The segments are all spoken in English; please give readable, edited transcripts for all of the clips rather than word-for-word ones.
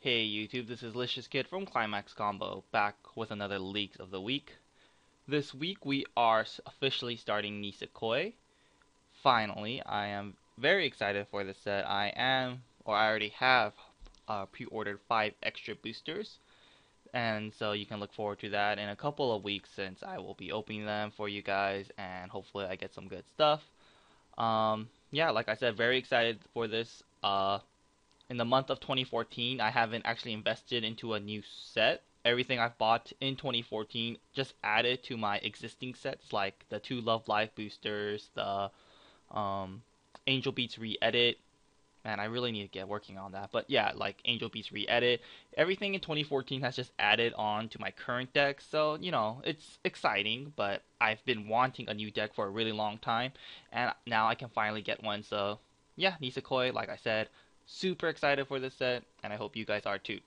Hey YouTube, this is Licious Kid from Climax Combo, back with another Leaks of the Week. This week we are officially starting Nisekoi. Finally, I am very excited for this set. I already have pre-ordered 5 extra boosters, and so you can look forward to that in a couple of weeks since I will be opening them for you guys, and hopefully I get some good stuff. Yeah, like I said, very excited for this. In the month of 2014, I haven't actually invested into a new set. Everything I've bought in 2014 just added to my existing sets, like the two Love Live boosters, the um, Angel Beats re-edit. Man, I really need to get working on that. But yeah, like Angel Beats re-edit. Everything in 2014 has just added on to my current deck. So, it's exciting, but I've been wanting a new deck for a really long time. And now I can finally get one. So, yeah, Nisekoi, like I said, super excited for this set. And I hope you guys are too.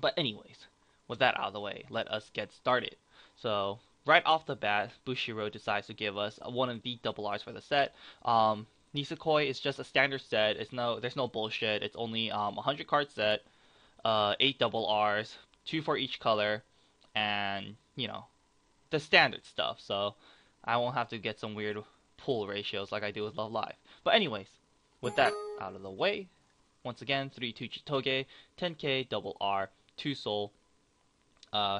But anyways, with that out of the way, let us get started. So, right off the bat, Bushiro decides to give us one of the double R's for the set. Nisekoi is just a standard set. There's no bullshit. It's only 100 card set, 8 double R's, 2 for each color, and the standard stuff. So I won't have to get some weird pull ratios like I do with Love Live. But anyways, with that out of the way, once again, 3-2 Chitoge, 10k double R, 2 soul.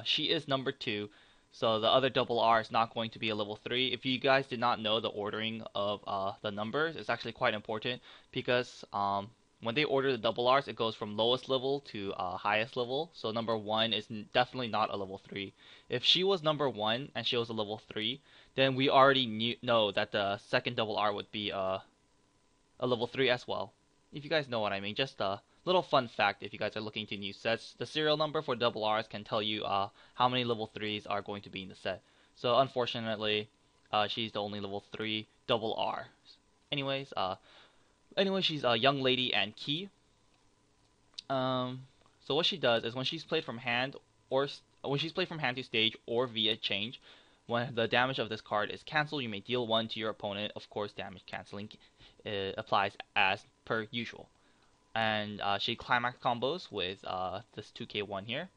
She is number 2, so the other double R is not going to be a level 3. If you guys did not know the ordering of the numbers, it's actually quite important because when they order the double R's, it goes from lowest level to highest level. So number 1 is definitely not a level 3. If she was number 1 and she was a level 3, then we already know that the second double R would be a level 3 as well. If you guys know what I mean, just a little fun fact if you guys are looking to new sets. The serial number for double R's can tell you how many level 3s are going to be in the set. So unfortunately, she's the only level 3 double R. Anyways, she's a young lady and key. So what she does is when she's played from hand to stage or via change, when the damage of this card is cancelled, you may deal 1 to your opponent. Of course, damage canceling applies as per usual. And she climax combos with this 2k1 here.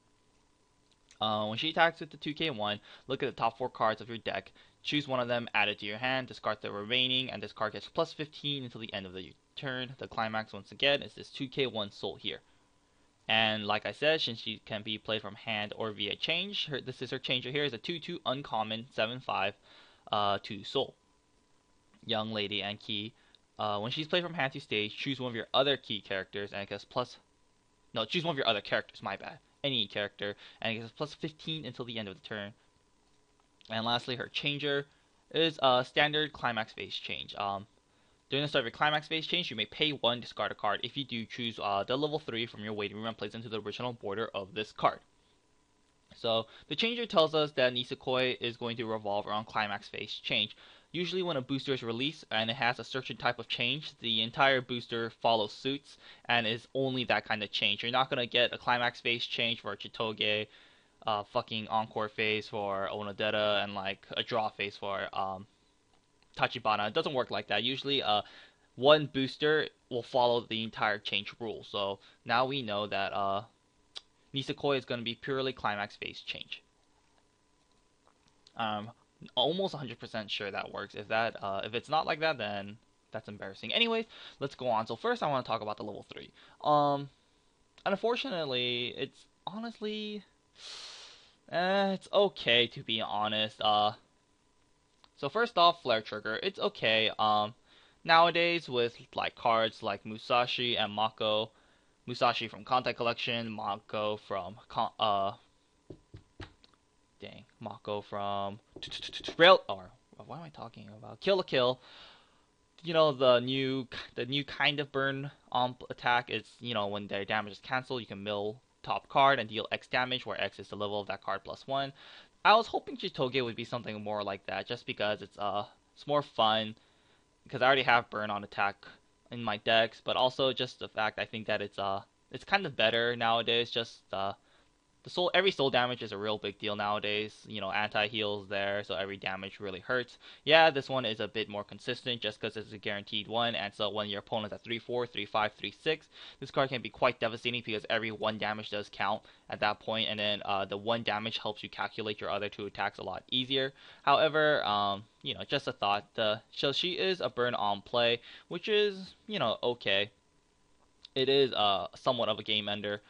When she attacks with the 2k1, look at the top 4 cards of your deck, choose one of them, add it to your hand, discard the remaining, and this card gets plus 15 until the end of the turn. The climax, once again, is this 2k1 soul here. And like I said, since she can be played from hand or via change, this is her changer here, is a 2-2 uncommon 7-5 2 soul. Young lady and key. When she's played from hand to stage, choose one of your other key characters and it gets choose one of your other characters, my bad. Any character, and it gets plus 15 until the end of the turn. And lastly, her changer is a standard climax phase change. During the start of your climax phase change, you may pay 1, discard a card. If you do, choose the level 3 from your waiting room and place into the original border of this card. So the changer tells us that Nisekoi is going to revolve around climax phase change. Usually when a booster is released and it has a certain type of change, the entire booster follows suits and is only that kind of change. You're not going to get a climax phase change for Chitoge, fucking encore phase for Onodera, and like a draw phase for Tachibana. It doesn't work like that. Usually one booster will follow the entire change rule. So now we know that Nisekoi is going to be purely climax phase change. Almost 100% sure that works. If it's not like that, then that's embarrassing. Anyways, let's go on. So first, I want to talk about the level 3. Unfortunately, it's honestly, it's okay to be honest. So first off, flare trigger, it's okay. Nowadays with like cards like Musashi and Mako, Musashi from Contact Collection, Mako from Mako from Rail, or what am I talking about? Kill la Kill. The new kind of burn attack is when their damage is cancelled, you can mill top card and deal X damage, where X is the level of that card plus 1. I was hoping Chitoge would be something more like that, just because it's more fun. Because I already have burn on attack in my decks, but also just the fact I think that it's kind of better nowadays. Just the soul every soul damage is a real big deal nowadays. You know, anti heals there, so every damage really hurts. Yeah, this one is a bit more consistent just because it's a guaranteed one, and so when your opponent's at 3-4, 3-5, 3-6, this card can be quite devastating because every one damage does count at that point, and then the one damage helps you calculate your other two attacks a lot easier. However, you know, just a thought. So she is a burn on play, which is, you know, okay. It is somewhat of a game ender,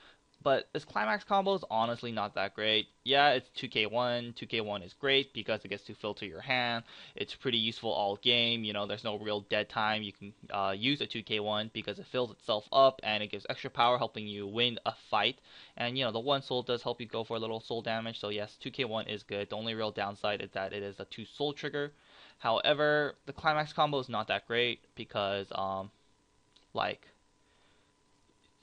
but this climax combo is honestly not that great. Yeah, it's 2k1. 2k1 is great because it gets to filter your hand. It's pretty useful all game. You know, there's no real dead time. You can use a 2k1 because it fills itself up and it gives extra power, helping you win a fight. And you know, the one soul does help you go for a little soul damage. So yes, 2k1 is good. The only real downside is that it is a 2 soul trigger. However, the climax combo is not that great because like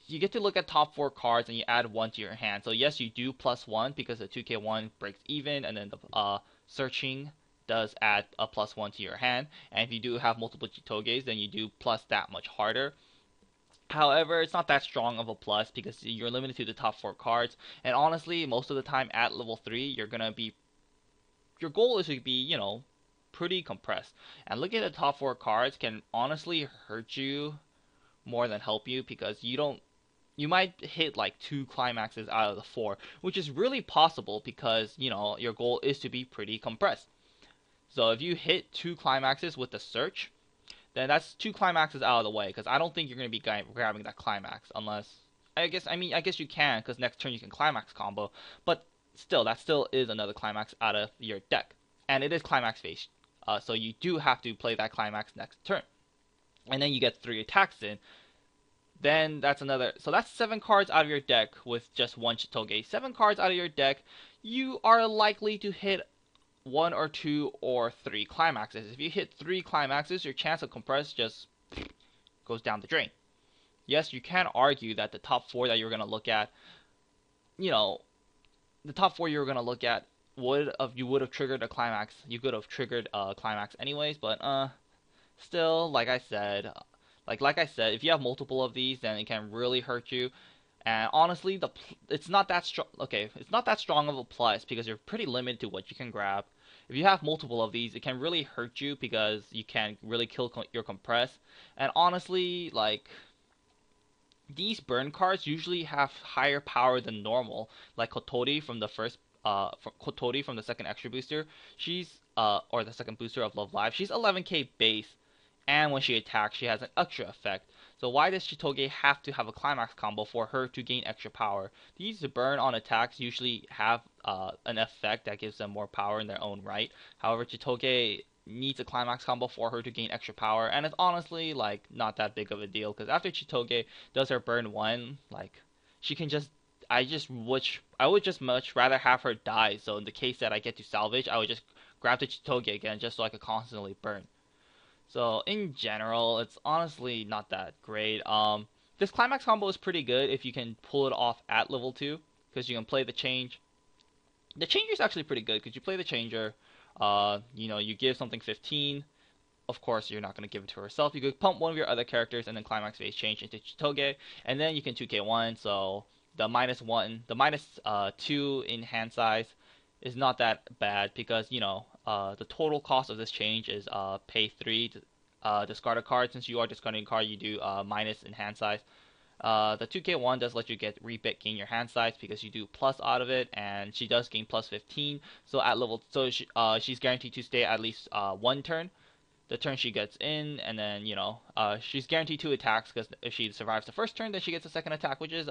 you get to look at top four cards and you add one to your hand. So yes, you do plus one because the 2k1 breaks even, and then the searching does add a plus one to your hand. And if you do have multiple Chitoges, then you do plus that much harder. However, it's not that strong of a plus because you're limited to the top four cards. And honestly, most of the time at level 3, your goal is to be, you know, pretty compressed. And looking at the top four cards can honestly hurt you more than help you because you might hit like 2 climaxes out of the 4, which is really possible because, you know, your goal is to be pretty compressed. So if you hit 2 climaxes with the search, then that's 2 climaxes out of the way because I don't think you're going to be grabbing that climax unless I guess you can because next turn you can climax combo, but still that still is another climax out of your deck, and it is climax phase, so you do have to play that climax next turn, and then you get 3 attacks in. Then that's another. So that's 7 cards out of your deck with just one Chitoge. 7 cards out of your deck, you are likely to hit 1 or 2 or 3 climaxes. If you hit 3 climaxes, your chance of compress just goes down the drain. Yes, you can argue that the top 4 that you're going to look at, you know, the top 4 you're going to look at you would have triggered a climax. You could have triggered a climax anyways, but still, like I said, if you have multiple of these, then it can really hurt you. And honestly, it's not that strong. Okay, it's not that strong of a plus because you're pretty limited to what you can grab. If you have multiple of these, it can really hurt you because you can really kill your compress. And honestly, like these burn cards usually have higher power than normal. Like Kotori from the Kotori from the second extra booster, she's or the second booster of Love Live, she's 11k base, and when she attacks, she has an extra effect. So why does Chitoge have to have a climax combo for her to gain extra power? These burn on attacks usually have an effect that gives them more power in their own right. However, Chitoge needs a climax combo for her to gain extra power, and it's honestly like not that big of a deal because after Chitoge does her burn 1, like she can just I would just much rather have her die. So in the case that I get to salvage, I would just grab the Chitoge again just so I could constantly burn. So in general, it's honestly not that great. This climax combo is pretty good if you can pull it off at level 2 because you can play the change. The changer is actually pretty good because you play the changer. You know, you give something 15. Of course, you're not going to give it to herself. You could pump one of your other characters and then climax phase change into Chitoge, and then you can 2k1. So the minus 2 in hand size is not that bad because, you know, the total cost of this change is pay 3 to discard a card. Since you are discarding a card, you do minus in hand size. The 2k1 does let you gain your hand size because you do plus out of it, and she does gain plus 15. So at level, she's guaranteed to stay at least 1 turn. The turn she gets in, and then, you know, she's guaranteed 2 attacks because if she survives the first turn, then she gets a second attack, which is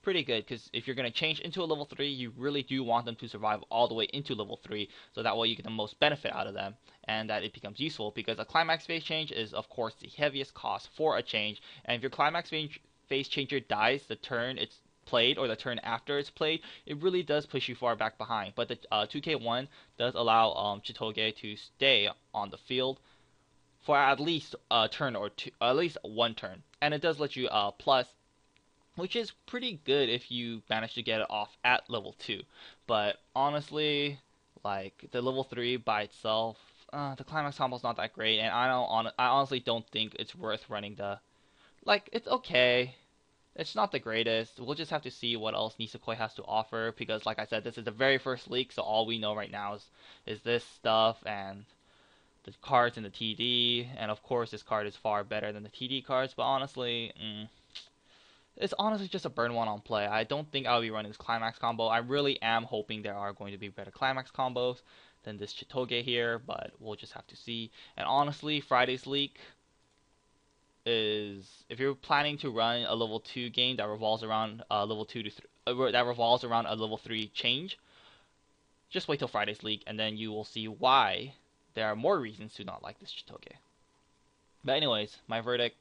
pretty good because if you're going to change into a level 3, you really do want them to survive all the way into level 3 so that way you get the most benefit out of them and that it becomes useful because a climax phase change is, of course, the heaviest cost for a change, and if your climax phase changer dies the turn it's played or the turn after it's played, it really does push you far back behind. But the 2k1 does allow Chitoge to stay on the field for at least a turn or two, at least 1 turn, and it does let you plus, which is pretty good if you manage to get it off at level 2. But honestly, like the level 3 by itself, the climax combo is not that great, and I honestly don't think it's worth running the. Like, it's okay. It's not the greatest. We'll just have to see what else Nisekoi has to offer because, like I said, this is the very first leak, so all we know right now is this stuff and the cards in the TD, and of course this card is far better than the TD cards. But honestly, it's honestly just a burn one on play. I don't think I'll be running this climax combo. I really am hoping there are going to be better climax combos than this Chitoge here, but we'll just have to see. And honestly, Friday's leak is if you're planning to run a level 2 game that revolves around level 2 to that revolves around a level 3 change, just wait till Friday's leak and then you will see why there are more reasons to not like this Chitoge. But anyways, my verdict,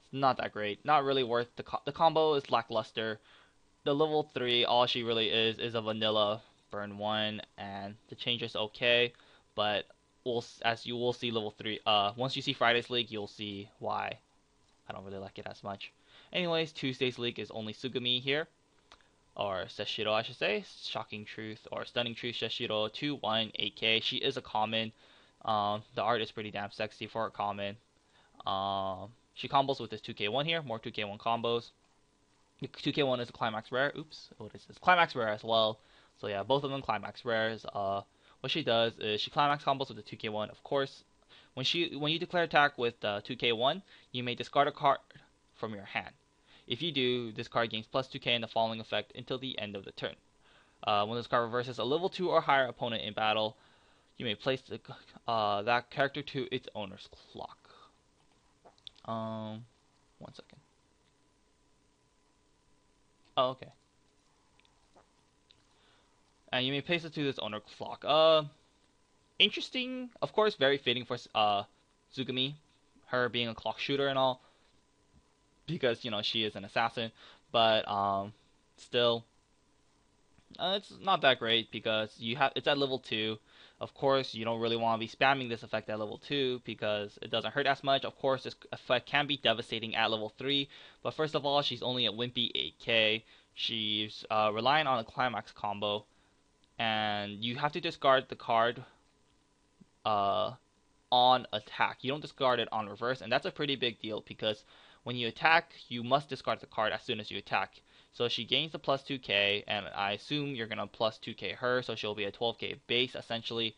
it's not that great. Not really worth the combo is lackluster. The level 3, all she really is a vanilla burn 1, and the change is okay, but as you will see level 3, once you see Friday's leak, you'll see why I don't really like it as much. Anyways, Tuesday's leak is only Sugumi here, or Seshiro I should say, Shocking Truth, or Stunning Truth Seshiro, 2-1, 8k, she is a common, the art is pretty damn sexy for a common. She combos with this 2k1 here, more 2k1 combos. 2k1 is a climax rare. Oops, what is this? Climax rare as well. So yeah, both of them climax rares. What she does is she climax combos with the 2k1. Of course, when you declare attack with 2k1, you may discard a card from your hand. If you do, this card gains plus 2k in the following effect until the end of the turn. When this card reverses a level 2 or higher opponent in battle, you may place that character to its owner's clock. 1 second. Oh, okay. And you may place it to this owner clock. Interesting. Of course, very fitting for Tsugumi, her being a clock shooter and all, because she is an assassin. But still, it's not that great because it's at level 2. Of course, you don't really want to be spamming this effect at level 2 because it doesn't hurt as much. Of course, this effect can be devastating at level 3, but first of all, she's only a wimpy 8k. She's relying on a climax combo, and you have to discard the card on attack. You don't discard it on reverse, and that's a pretty big deal because when you attack, you must discard the card as soon as you attack. So she gains the plus 2k, and I assume you're gonna plus 2k her, so she'll be a 12k base essentially.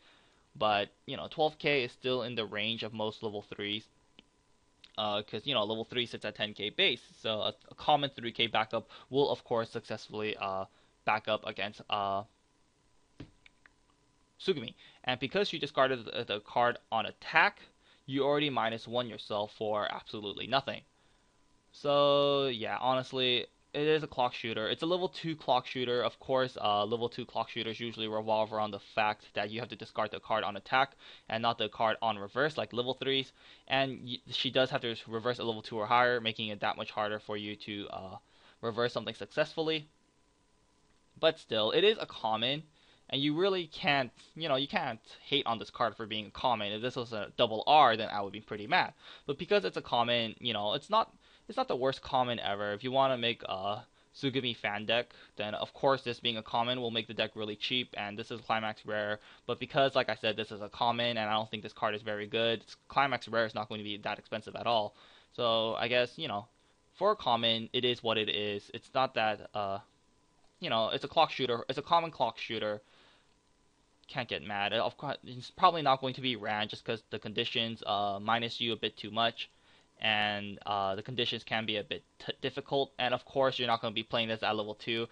But 12k is still in the range of most level 3s, because level 3 sits at 10k base. So a common 3k backup will of course successfully back up against Sugumi. And because you discarded the card on attack, you already -1 yourself for absolutely nothing. So yeah, honestly, it is a clock shooter. It's a level 2 clock shooter. Of course, level 2 clock shooters usually revolve around the fact that you have to discard the card on attack and not the card on reverse like level 3s. And she does have to reverse a level 2 or higher, making it that much harder for you to reverse something successfully. But still, it is a common, and you really can't, you can't hate on this card for being a common. If this was a double R, then I would be pretty mad. But because it's a common, it's not the worst common ever. If you want to make a Sugumi fan deck, then of course this being a common will make the deck really cheap, and this is climax rare. But because, like I said, this is a common, and I don't think this card is very good, climax rare is not going to be that expensive at all. So I guess, for a common, it is what it is. It's not that, it's a clock shooter. It's a common clock shooter. Can't get mad. Of course, it's probably not going to be ran just because the conditions minus you a bit too much, and the conditions can be a bit difficult. And of course, you're not going to be playing this at level 2,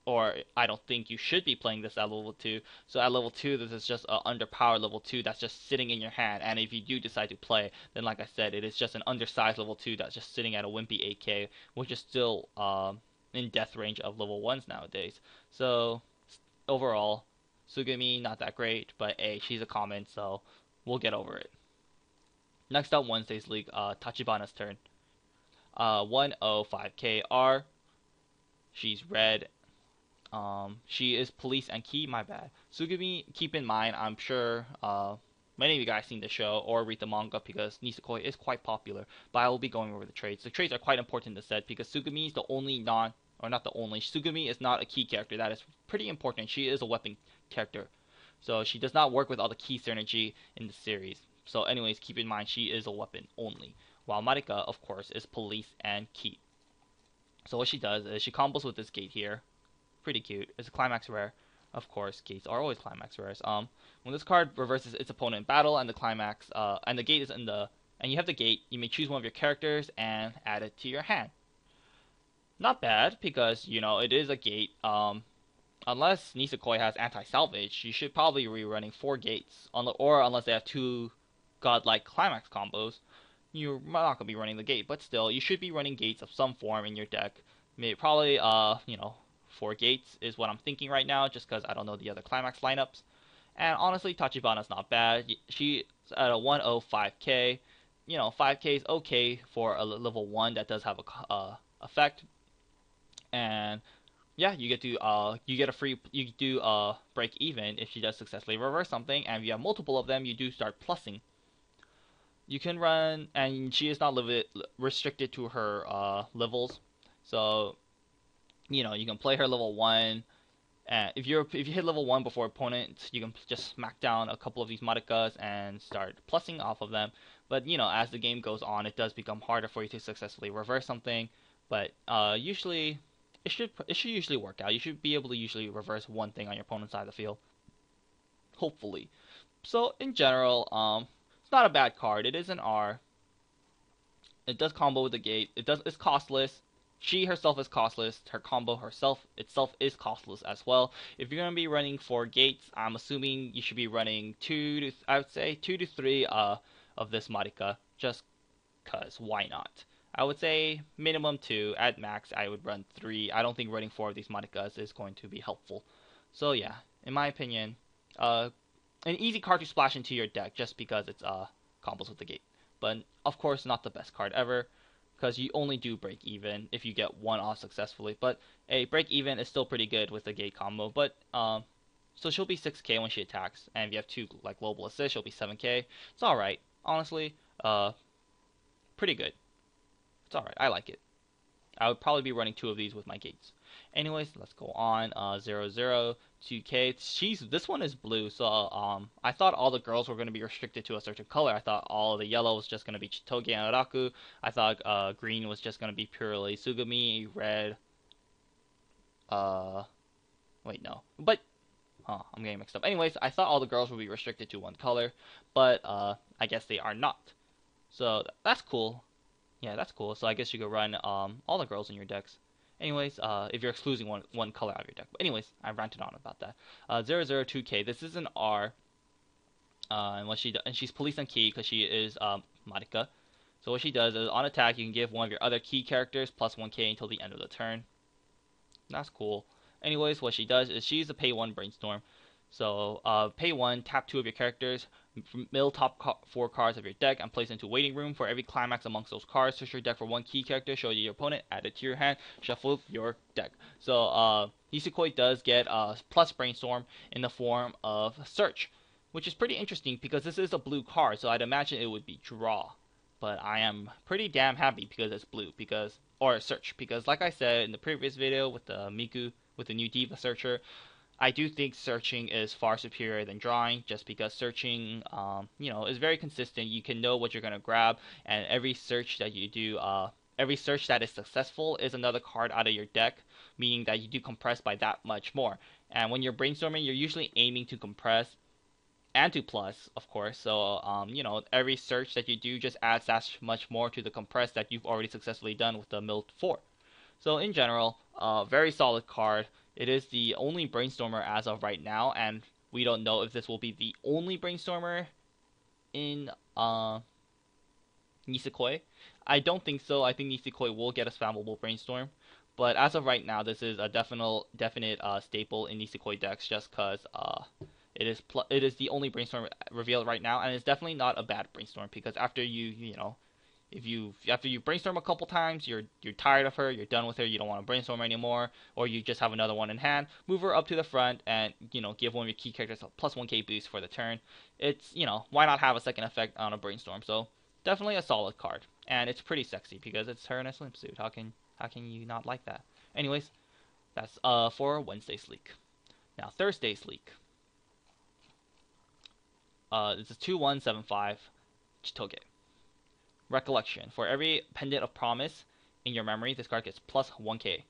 or I don't think you should be playing this at level 2. So at level 2, this is just an underpowered level 2 that's just sitting in your hand. And if you do decide to play, then like I said, it is just an undersized level 2 that's just sitting at a wimpy 8k, which is still in death range of level 1s nowadays. So overall, Sugumi, not that great, but hey, she's a common, so we'll get over it. Next up, Wednesday's league, Tachibana's turn. 105kr. She's red. She is police and key, my bad. Sugumi, keep in mind, I'm sure many of you guys seen the show or read the manga because Nisekoi is quite popular, but I will be going over the trades. The trades are quite important to set because Sugumi is the only not the only, Sugumi is not a key character. That is pretty important. She is a weapon character. So she does not work with all the key synergy in the series. So anyways, keep in mind she is a weapon only. While Marika, of course, is police and key. So what she does is she combos with this gate here. Pretty cute. It's a climax rare. Of course, gates are always climax rares. When this card reverses its opponent in battle and the climax, and the gate is in the, and you have the gate, you may choose one of your characters and add it to your hand. Not bad because it is a gate. Unless Nisekoi has anti-salvage, you should probably be running 4 gates, or unless they have 2 godlike climax combos, you're not gonna be running the gate. But still, you should be running gates of some form in your deck. Maybe probably 4 gates is what I'm thinking right now, just because I don't know the other climax lineups. And honestly, Tachibana's not bad. She's at a 105k. 5k is okay for a level 1 that does have a effect. And yeah, you get a free, you do break even if she does successfully reverse something, and if you have multiple of them, you do start plussing. You can run, and she is not restricted to her levels, so you can play her level 1. And if you hit level 1 before opponent, you can just smack down a couple of these Modikas and start plussing off of them. But as the game goes on, it does become harder for you to successfully reverse something. But usually, it should usually work out. You should be able to usually reverse one thing on your opponent's side of the field, hopefully. So in general, it's not a bad card. It is an R. It does combo with the gate. It's costless. She herself is costless. Her combo itself is costless as well. If you're gonna be running 4 gates, I'm assuming you should be running I would say 2 to 3 of this Marika, just cause why not? I would say minimum 2. At max, I would run 3. I don't think running 4 of these Marikas is going to be helpful. So yeah, in my opinion, an easy card to splash into your deck just because it's combos with the gate. But of course, not the best card ever, because you only do break even if you get one off successfully. But a break even is still pretty good with the gate combo. But so she'll be 6k when she attacks, and if you have 2 like global assists, she'll be 7k. It's all right, honestly. Pretty good. It's all right. I like it. I would probably be running 2 of these with my gates. Anyways, let's go on. 002K. This one is blue, so I thought all the girls were going to be restricted to a certain color. I thought all of the yellow was just going to be Chitoge and Araku. I thought green was just going to be purely Sugami. Red. Wait, no. But I'm getting mixed up. Anyways, I thought all the girls would be restricted to one color, but I guess they are not. So that's cool. Yeah, that's cool. So I guess you could run all the girls in your decks. Anyways, if you're excluding one color out of your deck. But anyways, I ranted on about that. 002K. This is an R. And she's police and key because she is Marika. So what she does is on attack you can give one of your other key characters plus 1k until the end of the turn. That's cool. Anyways, what she does is she's a pay 1 brainstorm. So pay 1, tap 2 of your characters, mill top 4 cards of your deck, and place into waiting room. For every climax amongst those cards, search your deck for 1 key character, show it to your opponent, add it to your hand, shuffle your deck. So Nisekoi does get plus brainstorm in the form of search, which is pretty interesting because this is a blue card, so I'd imagine it would be draw. But I am pretty damn happy because it's blue, or search, because like I said in the previous video with the Miku, with the new Diva Searcher, I do think searching is far superior than drawing, just because searching, is very consistent. You can know what you're gonna grab, and every search that you do, every search that is successful is another card out of your deck, meaning that you do compress by that much more. And when you're brainstorming, you're usually aiming to compress and to plus, of course. So, every search that you do just adds that much more to the compress that you've already successfully done with the Mill 4. So in general, very solid card. It is the only brainstormer as of right now, and we don't know if this will be the only brainstormer in Nisekoi. I don't think so. I think Nisekoi will get a spammable brainstorm, but as of right now, this is a definite staple in Nisekoi decks, just because it is the only brainstorm revealed right now, and it's definitely not a bad brainstorm because after after you brainstorm a couple times, you're tired of her, you're done with her, you don't want to brainstorm anymore, or you just have another one in hand, move her up to the front and give one of your key characters a plus 1k boost for the turn. It's why not have a second effect on a brainstorm? So definitely a solid card, and it's pretty sexy because it's her in a swimsuit. How can you not like that? Anyways, that's for Wednesday's leak. Now Thursday's leak. It's a 2175 Chitoge. Recollection. For every Pendant of Promise, in your memory, this card gets plus 1k.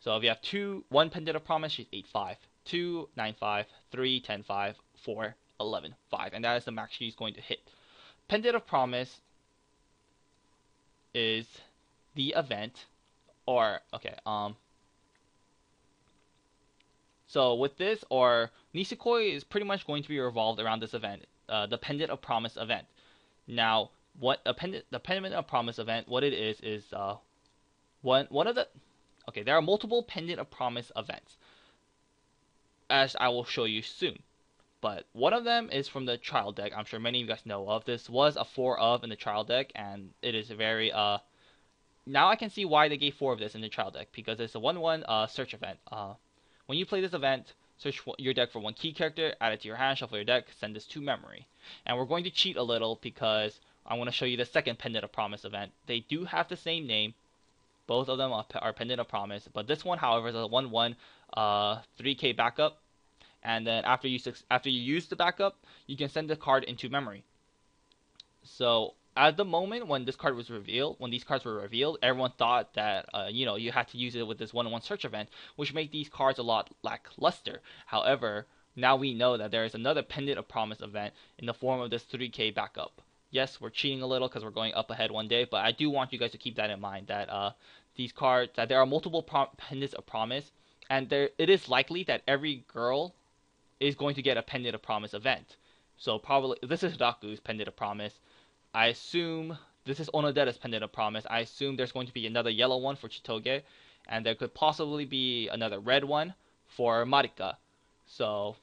So if you have one Pendant of Promise, she's 8-5, 2, 9-5, 3, 10-5, 4, 11-5, and that is the max she's going to hit. Pendant of Promise is the event, or okay, so with this, or Nisekoi is pretty much going to be revolved around this event, the Pendant of Promise event. Now, the Pendant of Promise event, what it is one of the okay, there are multiple Pendant of Promise events, as I will show you soon. But one of them is from the trial deck. I'm sure many of you guys know of. This was a 4 of in the trial deck, and it is very now I can see why they gave 4 of this in the trial deck, because it's a 1/1 search event. When you play this event, search your deck for one key character, add it to your hand, shuffle your deck, send this to memory. And we're going to cheat a little because I want to show you the second Pendant of Promise event. They do have the same name. Both of them are Pendant of Promise, but this one, however, is a 1/1 3k backup. And then after you use the backup, you can send the card into memory. So at the moment when these cards were revealed, everyone thought that you had to use it with this 1/1 search event, which made these cards a lot lackluster. However, now we know that there is another Pendant of Promise event in the form of this 3k backup. Yes, we're cheating a little because we're going up ahead one day, but I do want you guys to keep that in mind, that these cards, that there are multiple Pendants of Promise, and it is likely that every girl is going to get a Pendant of Promise event. So probably this is Hidaku's Pendant of Promise. I assume this is Onodetta's Pendant of Promise. I assume there's going to be another yellow one for Chitoge, and there could possibly be another red one for Marika. So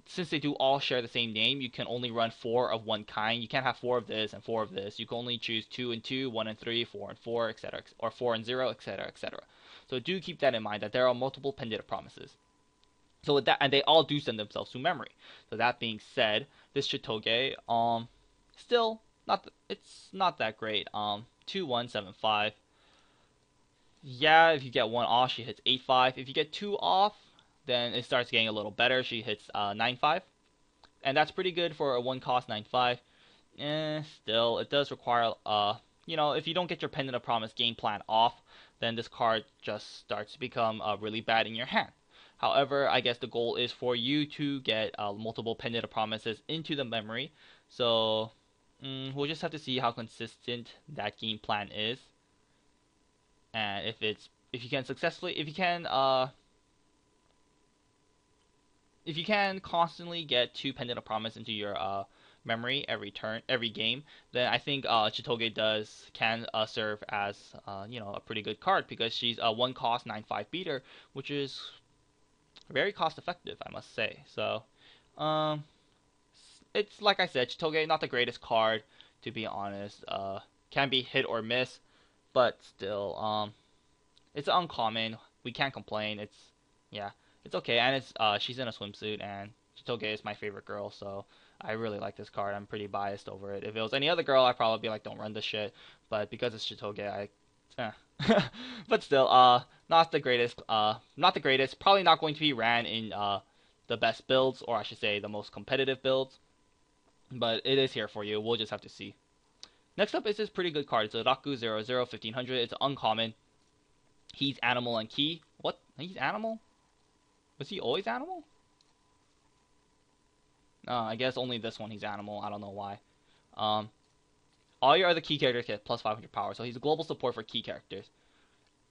since they do all share the same name, you can only run 4 of one kind. You can't have 4 of this and 4 of this. You can only choose 2 and 2, 1 and 3, 4 and 4, etc., or 4 and 0, etc., etc. So do keep that in mind, that there are multiple Pendant of Promises. So with that, and they all do send themselves to memory. So that being said, this Chitoge, still it's not that great. 2-1-7-5. Yeah, if you get 1 off, she hits 8-5. If you get 2 off, then it starts getting a little better. She hits 9-5, and that's pretty good for a 1 cost 9-5. Still, it does require if you don't get your Pendant of Promise game plan off, then this card just starts to become really bad in your hand. However, I guess the goal is for you to get multiple Pendant of Promises into the memory. So we'll just have to see how consistent that game plan is, and if you can constantly get 2 Pendant of Promise into your memory every game, then I think Chitoge can serve as a pretty good card, because she's a 1 cost 9-5 beater, which is very cost effective, I must say. So it's like I said, Chitoge not the greatest card, to be honest. Can be hit or miss, but still, it's uncommon. We can't complain. It's okay, and she's in a swimsuit, and Chitoge is my favorite girl, so I really like this card. I'm pretty biased over it. If it was any other girl, I'd probably be like, don't run this shit. But because it's Chitoge, but still, not the greatest. Probably not going to be ran in the best builds, or I should say, the most competitive builds. But it is here for you. We'll just have to see. Next up is this pretty good card. It's a Raku 00 1500. It's uncommon. He's animal and key. What? He's animal? Was he always animal? I guess only this one he's animal. I don't know why. All your other key characters get plus 500 power, so he's a global support for key characters,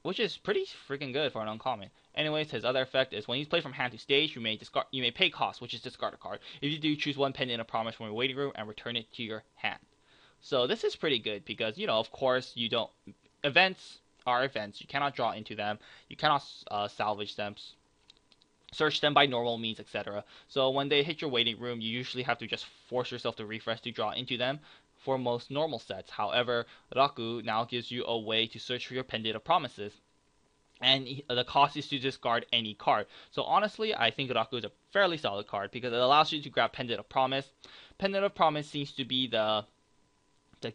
which is pretty freaking good for an uncommon. Anyways, his other effect is when he's played from hand to stage, you may pay cost, which is discard a card. If you do, choose 1 Pendant of Promise from your waiting room and return it to your hand. So this is pretty good because, of course, events are events. You cannot draw into them. You cannot salvage them, search them by normal means, etc. So when they hit your waiting room, you usually have to just force yourself to refresh to draw into them for most normal sets. However, Raku now gives you a way to search for your Pendant of Promises, and the cost is to discard any card. So honestly, I think Raku is a fairly solid card because it allows you to grab Pendant of Promise. Pendant of Promise seems to be the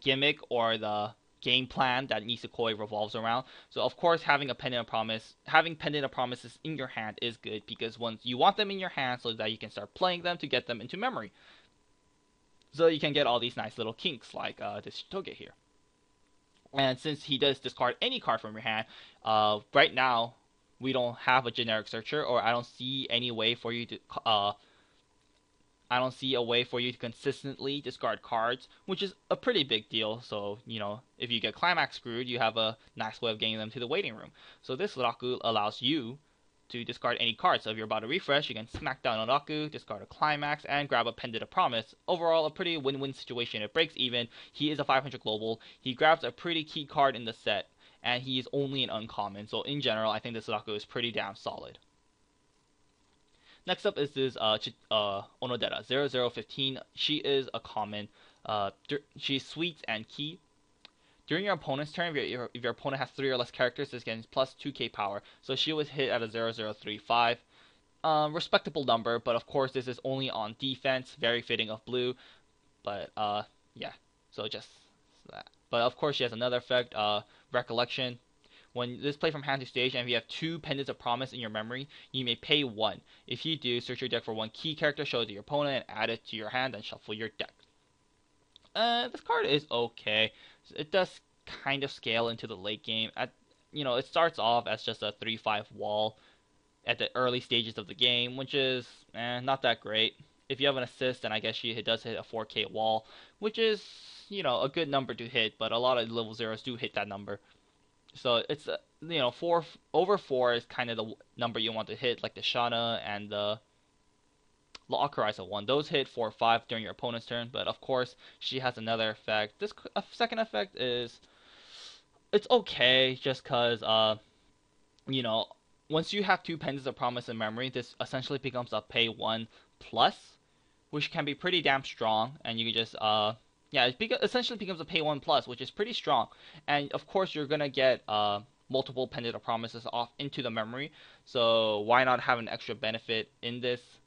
gimmick or the game plan that Nisekoi revolves around. So of course, having Pendant of Promises in your hand is good, because once you want them in your hand so that you can start playing them to get them into memory. So you can get all these nice little kinks like this Chitoge here. And since he does discard any card from your hand, right now we don't have a generic searcher, or I don't see any way for you to I don't see a way for you to consistently discard cards, which is a pretty big deal. So, if you get Climax screwed, you have a nice way of getting them to the waiting room. So this Raku allows you to discard any cards. So if you're about to refresh, you can smack down on Raku, discard a Climax, and grab a Pendant of Promise. Overall, a pretty win-win situation. It breaks even. He is a 500 global. He grabs a pretty key card in the set, and he is only an uncommon. So in general, I think this Raku is pretty damn solid. Next up is this Onodera 0015. She is a common. She's sweet and key. During your opponent's turn, if your opponent has 3 or less characters, this gains plus 2k power. So she was hit at a 0035. Respectable number, but of course this is only on defense. Very fitting of blue. But yeah, so just that. But of course she has another effect, Recollection. When this play from hand to stage, and if you have 2 Pendants of Promise in your memory, you may pay 1. If you do, search your deck for 1 key character, show it to your opponent, and add it to your hand, and shuffle your deck. This card is okay. It does kind of scale into the late game. It starts off as just a 3/5 wall at the early stages of the game, which is not that great. If you have an assist, then I guess it does hit a 4k wall, which is a good number to hit, but a lot of level zeros do hit that number. So it's 4 over 4 is kind of the number you want to hit, like the Shana and the Akariza one. Those hit 4/5 during your opponent's turn, but of course she has another effect. This second effect is it's okay, just cause once you have 2 Pendants of Promise in memory, this essentially becomes a pay 1 plus, which can be pretty damn strong, and you can just essentially becomes a pay 1 plus, which is pretty strong. And of course, you're gonna get multiple Pendant of Promises off into the memory. So why not have an extra benefit in this?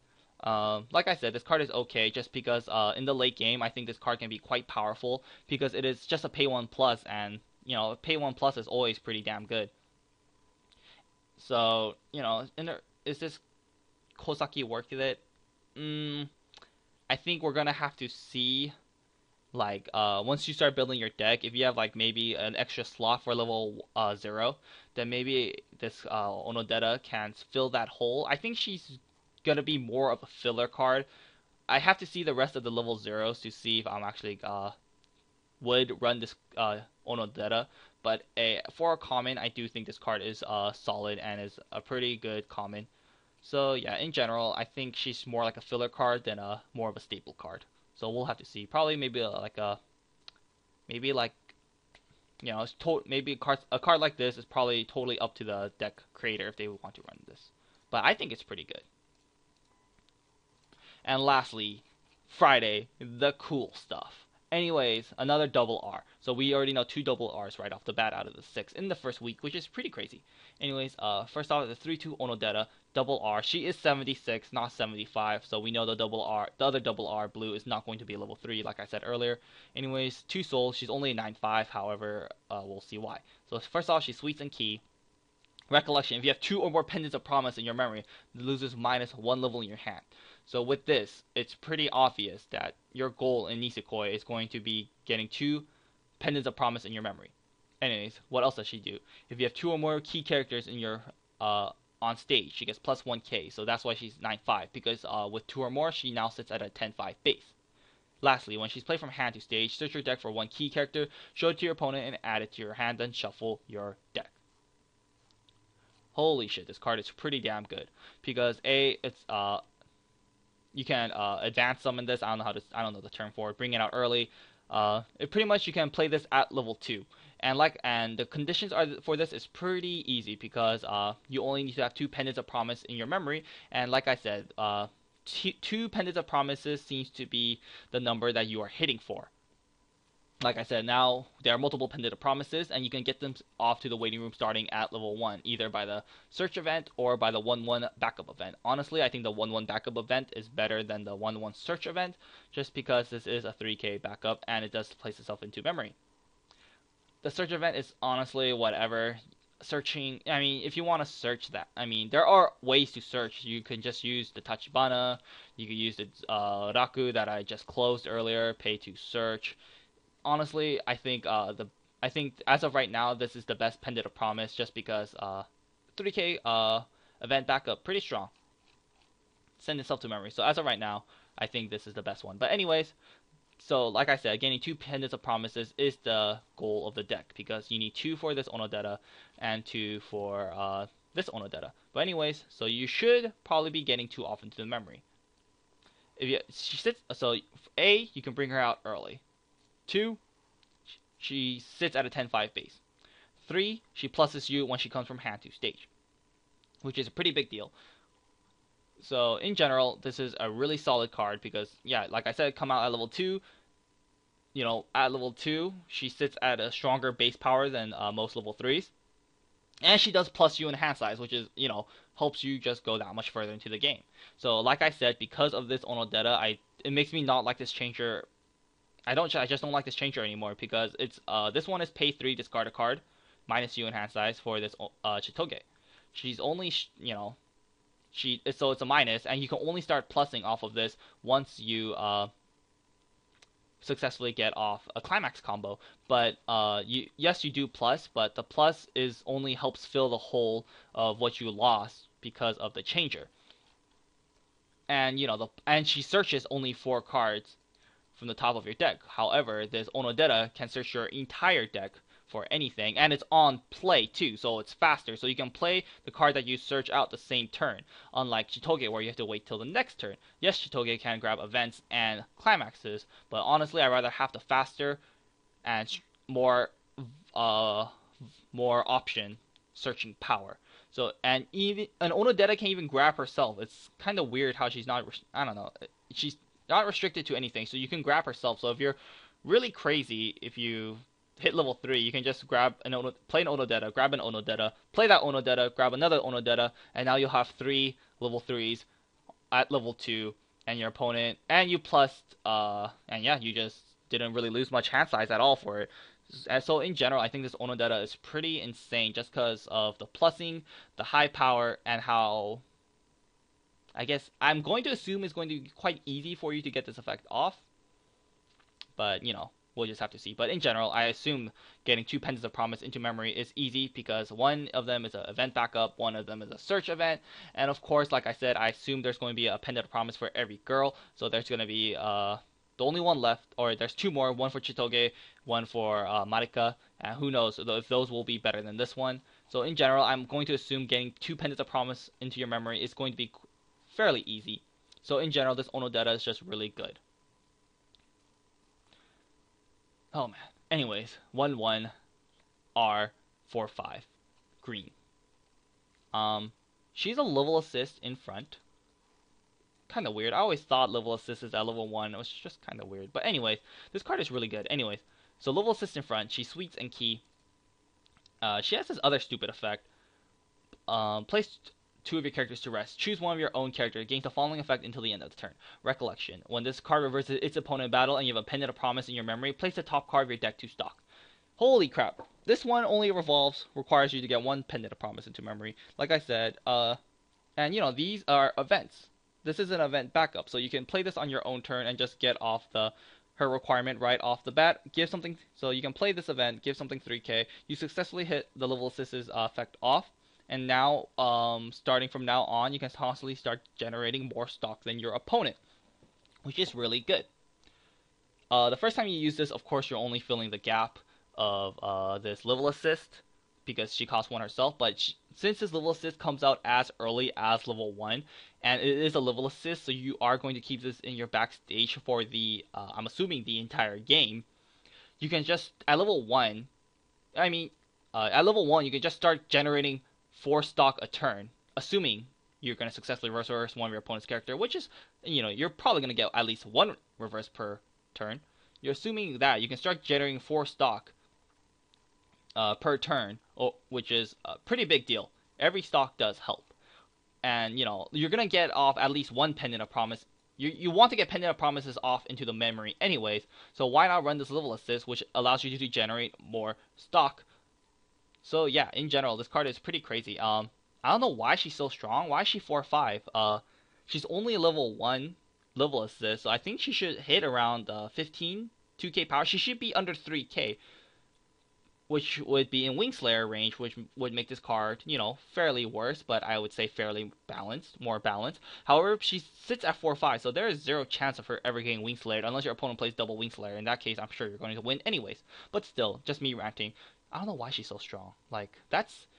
Like I said, this card is okay, just because in the late game, I think this card can be quite powerful because it is just a pay 1 plus, and pay 1 plus is always pretty damn good. So is this Kosaki worth it? I think we're gonna have to see. Like, once you start building your deck, if you have like maybe an extra slot for level 0, then maybe this Onodera can fill that hole. I think she's gonna be more of a filler card. I have to see the rest of the level 0s to see if I'm actually would run this Onodera. But for a common, I do think this card is solid and is a pretty good common. So yeah, in general, I think she's more like a filler card than more of a staple card. So we'll have to see. Probably maybe maybe a card like this is probably totally up to the deck creator if they want to run this. But I think it's pretty good. And lastly, Friday, the cool stuff. Anyways, another double R. So we already know 2 double Rs right off the bat out of the 6 in the first week, which is pretty crazy. Anyways, first off, the 3/2 Onodera double R. She is 76, not 75. So we know the other double R blue is not going to be level 3, like I said earlier. Anyways, 2 souls. She's only a 9/5. However, we'll see why. So first off, she's sweet and key. Recollection: if you have 2 or more Pendants of Promise in your memory, it loses -1 level in your hand. So with this, it's pretty obvious that your goal in Nisekoi is going to be getting 2 Pendants of Promise in your memory. Anyways, what else does she do? If you have 2 or more key characters in your on stage, she gets plus 1k. So that's why she's 9/5, because with 2 or more, she now sits at a 10/5 base. Lastly, when she's played from hand to stage, search your deck for 1 key character, show it to your opponent, and add it to your hand, then shuffle your deck. Holy shit, this card is pretty damn good, because it's you can advance summon this. I don't know the term for it. Bring it out early. Pretty much you can play this at level 2, and the conditions for this is pretty easy, because you only need to have 2 Pendants of Promise in your memory, and like I said, 2 Pendants of Promises seems to be the number that you are hitting for. Like I said, now there are multiple Pendant of Promises, and you can get them off to the waiting room starting at level 1, either by the search event or by the 1/1 backup event. Honestly, I think the 1/1 backup event is better than the 1/1 search event, just because this is a 3k backup, and it does place itself into memory. The search event is honestly whatever. Searching, I mean, if you want to search that, I mean, there are ways to search. You can just use the Tachibana, you can use the Raku that I just closed earlier, pay to search. Honestly, I think the I think as of right now, this is the best Pendant of Promise just because 3K event backup pretty strong. Send itself to memory. So as of right now, I think this is the best one. But anyways, so like I said, gaining 2 Pendants of Promises is the goal of the deck because you need 2 for this Onodeta and 2 for this Onodeta. But anyways, so you should probably be getting 2 off into the memory. If you she sits, so A, you can bring her out early. 2, she sits at a 10-5 base. 3, she pluses you when she comes from hand to stage, which is a pretty big deal. So in general, this is a really solid card because, yeah, like I said, come out at level 2. You know, at level 2, she sits at a stronger base power than most level 3s. And she does plus you in hand size, which is, you know, helps you just go that much further into the game. So like I said, because of this Onodeta, it makes me not like this changer. I just don't like this changer anymore because it's this one is pay 3, discard a card, minus you in hand size for this Chitoge. She's only, you know, so it's a minus, and you can only start plussing off of this once you successfully get off a climax combo. But yes, you do plus, but the plus is only helps fill the hole of what you lost because of the changer. And you know, and she searches only 4 cards from the top of your deck. However, this Onodeta can search your entire deck for anything, and it's on play too, so it's faster. So you can play the card that you search out the same turn, unlike Chitoge where you have to wait till the next turn. Yes, Chitoge can grab events and climaxes, but honestly, I'd rather have the faster and more option searching power. So and even an Onodeta can even grab herself. It's kind of weird how she's not. I don't know. She's not restricted to anything, so you can grab herself. So if you're really crazy, if you hit level 3, you can just play an Onodeta, grab an Onodeta, play that Onodeta, grab another Onodeta, and now you'll have 3 level 3s at level 2, and your opponent, and you plus, and yeah, you just didn't really lose much hand size at all for it. And so in general, I think this Onodeta is pretty insane just because of the plussing, the high power, and how, I guess, I'm going to assume it's going to be quite easy for you to get this effect off. But, you know, we'll just have to see. But in general, I assume getting 2 Pendants of Promise into memory is easy because one of them is an event backup, one of them is a search event, and of course, like I said, I assume there's going to be a Pendant of Promise for every girl, so there's going to be the only one left, or there's 2 more, one for Chitoge, one for Marika, and who knows if those will be better than this one. So in general, I'm going to assume getting 2 Pendants of Promise into your memory is going to be fairly easy. So in general, this Onodeta is just really good. Oh man. Anyways, 1/1 R45 green. She's a level assist in front. Kind of weird. I always thought level assist is at level 1. It was just kind of weird. But anyways, this card is really good. Anyways, so level assist in front. She sweets and key. She has this other stupid effect. Place 2 of your characters to rest. Choose one of your own characters. Gains the following effect until the end of the turn. Recollection. When this card reverses its opponent in battle and you have a Pendant of Promise in your memory, place the top card of your deck to stock. Holy crap. This one only requires you to get 1 Pendant of Promise into memory. Like I said, and you know, these are events. This is an event backup, so you can play this on your own turn and just get off her requirement right off the bat. Give something, so you can play this event, give something 3k. You successfully hit the level assist's effect off. And now, starting from now on, you can constantly start generating more stock than your opponent, which is really good. The first time you use this, of course, you're only filling the gap of this level assist because she costs 1 herself. But since this level assist comes out as early as level 1, and it is a level assist, so you are going to keep this in your backstage for the, I'm assuming, the entire game. You can just, at level 1, at level 1, you can just start generating 4 stock a turn, assuming you're going to successfully reverse one of your opponent's character, which is, you know, you're probably going to get at least 1 reverse per turn. You're assuming that you can start generating 4 stock per turn, which is a pretty big deal. Every stock does help. And, you know, you're going to get off at least 1 Pendant of Promise. You want to get Pendant of Promises off into the memory anyways, so why not run this level assist, which allows you to generate more stock. So yeah, in general, this card is pretty crazy. I don't know why she's so strong. Why is she 4/5? She's only level 1 level assist, so I think she should hit around 15 2k power. She should be under 3k. which would be in Wing Slayer range, which would make this card, fairly worse, but I would say fairly balanced, more balanced. However, she sits at 4/5, so there is zero chance of her ever getting Wing Slayer unless your opponent plays double Wing Slayer. In that case, I'm sure you're going to win anyways. But still, just me ranting. I don't know why she's so strong. Like,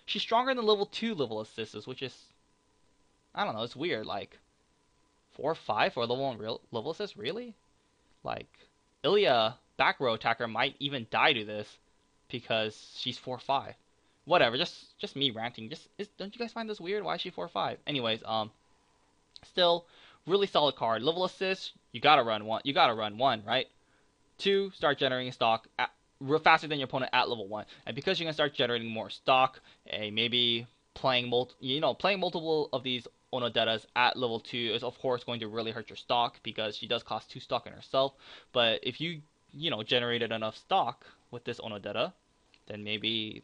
she's stronger than level 2 level assists, which is, I don't know, it's weird. Like, 4/5 for a level 1 level assist, really? Like, Ilya, back row attacker, might even die to this because she's 4/5. Whatever, just me ranting. Don't you guys find this weird? Why is she 4/5? Anyways, still really solid card. Level assist, you gotta run one. You gotta run one, right? Two, start generating stock faster than your opponent at level 1, and because you're gonna start generating more stock, maybe playing multiple of these Onodetas at level 2 is of course going to really hurt your stock because she does cost 2 stock in herself. But if you generated enough stock with this Onodeta, then maybe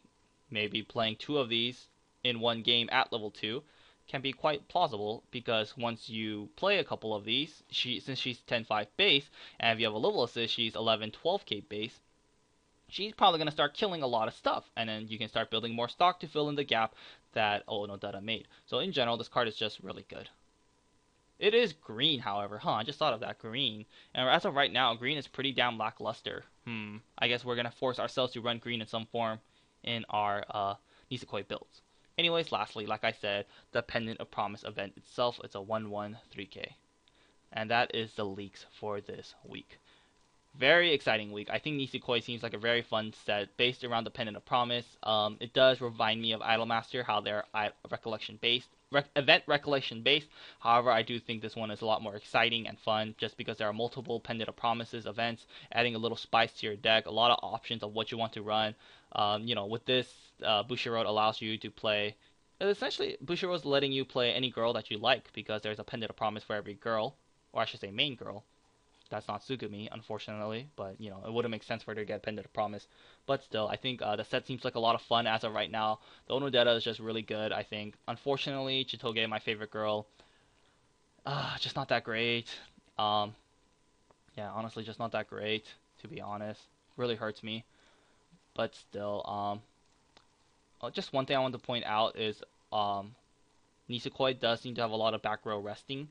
playing 2 of these in one game at level 2 can be quite plausible, because once you play a couple of these, since she's 10/5 base, and if you have a level assist, she's 11/12k base, she's probably going to start killing a lot of stuff, and then you can start building more stock to fill in the gap that Onodeta made. So in general, this card is just really good. It is green, however. I just thought of that, green. And as of right now, green is pretty damn lackluster. I guess we're going to force ourselves to run green in some form in our Nisekoi builds. Anyways, lastly, like I said, the Pendant of Promise event itself, it's a 1/1 3k. And that is the leaks for this week. Very exciting week. I think Nisekoi seems like a very fun set based around the Pendant of Promise. It does remind me of Idolmaster, how they're event recollection based. However, I do think this one is a lot more exciting and fun just because there are multiple Pendant of Promises events, adding a little spice to your deck, a lot of options of what you want to run. With this, Bushiroad allows you to play. Essentially, Bushiroad is letting you play any girl that you like because there's a Pendant of Promise for every girl, or I should say main girl. That's not Sugumi, unfortunately, but it wouldn't make sense for her to get Pendant of Promise. But still, I think the set seems like a lot of fun as of right now. The Onodeta is just really good, I think. Unfortunately, Chitoge, my favorite girl, just not that great. Yeah, honestly, just not that great, to be honest. Really hurts me. But still, just one thing I want to point out is Nisekoi does seem to have a lot of back row resting.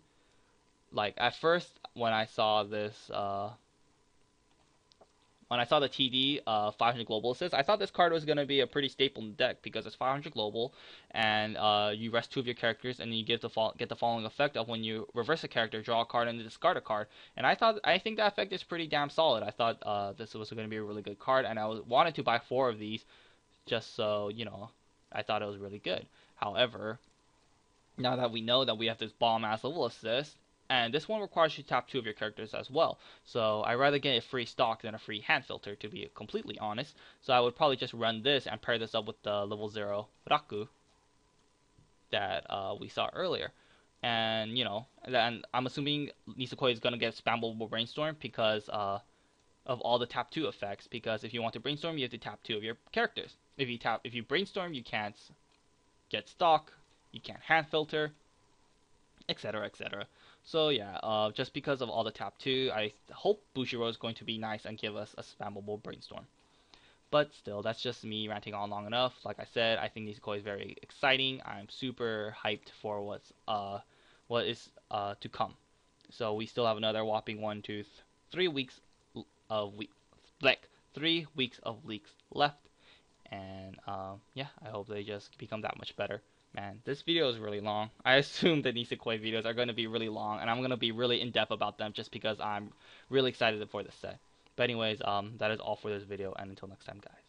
Like, at first, when I saw this, when I saw the TD 500 global assist, I thought this card was going to be a pretty staple in the deck because it's 500 global, and you rest 2 of your characters, and then you get the following effect of when you reverse a character, draw a card, and discard a card. And I think that effect is pretty damn solid. I thought this was going to be a really good card, and I wanted to buy 4 of these just so, I thought it was really good. However, now that we know that we have this bomb-ass level assist, and this one requires you to tap 2 of your characters as well. So I'd rather get a free stock than a free hand filter, to be completely honest. So I would probably just run this and pair this up with the level 0 Raku that we saw earlier. And, and I'm assuming Nisekoi is going to get Spammable Brainstorm because of all the tap 2 effects. Because if you want to Brainstorm, you have to tap 2 of your characters. If you Brainstorm, you can't get stock, you can't hand filter, etc., etc. So yeah, just because of all the tap 2, I hope Bushiroad is going to be nice and give us a spammable Brainstorm. But still, that's just me ranting on long enough. Like I said, I think Nisekoi is very exciting. I'm super hyped for what is to come. So we still have another whopping 1, 2, 3 weeks of 3 weeks of leaks left, and yeah, I hope they just become that much better. Man, this video is really long. I assume the Nisekoi videos are going to be really long, and I'm going to be really in-depth about them just because I'm really excited for this set. But anyways, that is all for this video, and until next time, guys.